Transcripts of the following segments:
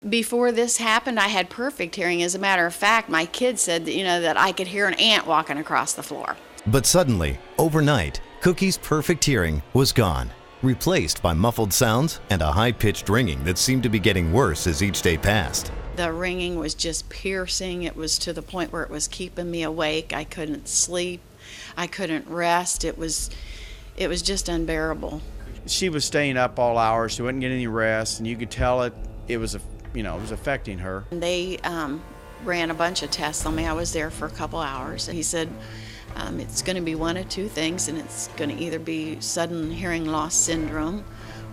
Before this happened, I had perfect hearing. As a matter of fact, my kids said that I could hear an ant walking across the floor. But suddenly, overnight, Cookie's perfect hearing was gone, replaced by muffled sounds and a high-pitched ringing that seemed to be getting worse as each day passed. The ringing was just piercing. It was to the point where it was keeping me awake. I couldn't sleep. I couldn't rest. It was just unbearable. She was staying up all hours. She wouldn't get any rest, and you could tell it was affecting her. They ran a bunch of tests on me. I was there for a couple hours. He said it's going to be one of two things, and it's going to either be sudden hearing loss syndrome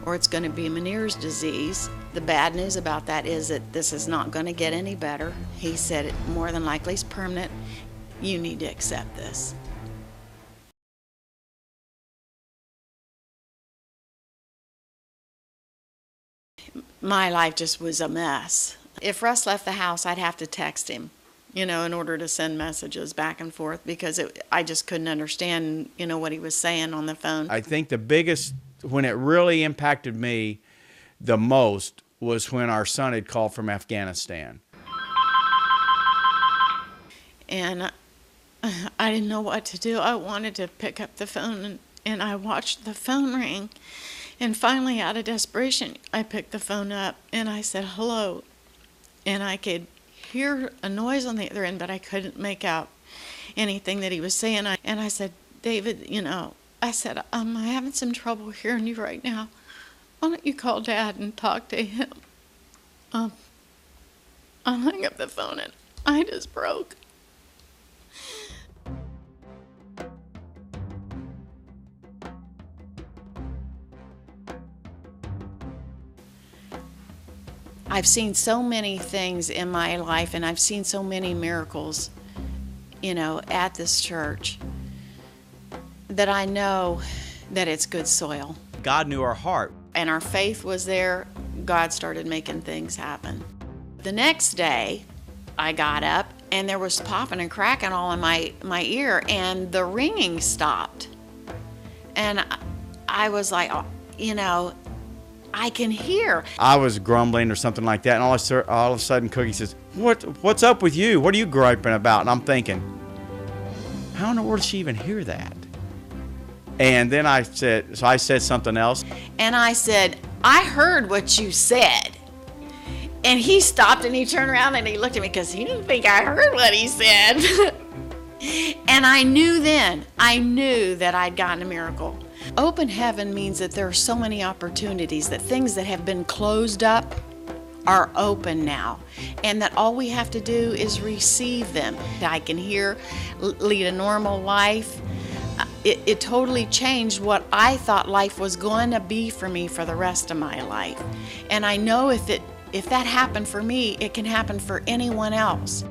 or it's going to be Meniere's disease. The bad news about that is that this is not going to get any better. He said it more than likely is permanent. You need to accept this. My life just was a mess. If Russ left the house, I'd have to text him, in order to send messages back and forth, because I just couldn't understand, what he was saying on the phone. I think the biggest, when it really impacted me the most, was when our son had called from Afghanistan. And I didn't know what to do. I wanted to pick up the phone, and I watched the phone ring. And finally, out of desperation, I picked the phone up and I said, hello. And I could hear a noise on the other end, but I couldn't make out anything that he was saying. And I said, David, I said, I'm having some trouble hearing you right now. Why don't you call Dad and talk to him? I hung up the phone and I just broke. I've seen so many things in my life, and I've seen so many miracles, at this church, that I know that it's good soil. God knew our heart. And our faith was there. God started making things happen. The next day, I got up, and there was popping and cracking all in my ear, and the ringing stopped. And I was like, I can hear. I was grumbling or something like that, and all of a sudden Cookie says, what's up with you? What are you griping about? And I'm thinking, how in the world did she even hear that? And then I said something else. And I said, I heard what you said. And he stopped and he turned around and he looked at me because he didn't think I heard what he said. And I knew that I'd gotten a miracle. Open heaven means that there are so many opportunities, that things that have been closed up are open now, and that all we have to do is receive them. I can hear, lead a normal life. It totally changed what I thought life was going to be for me for the rest of my life. And I know if that happened for me, it can happen for anyone else.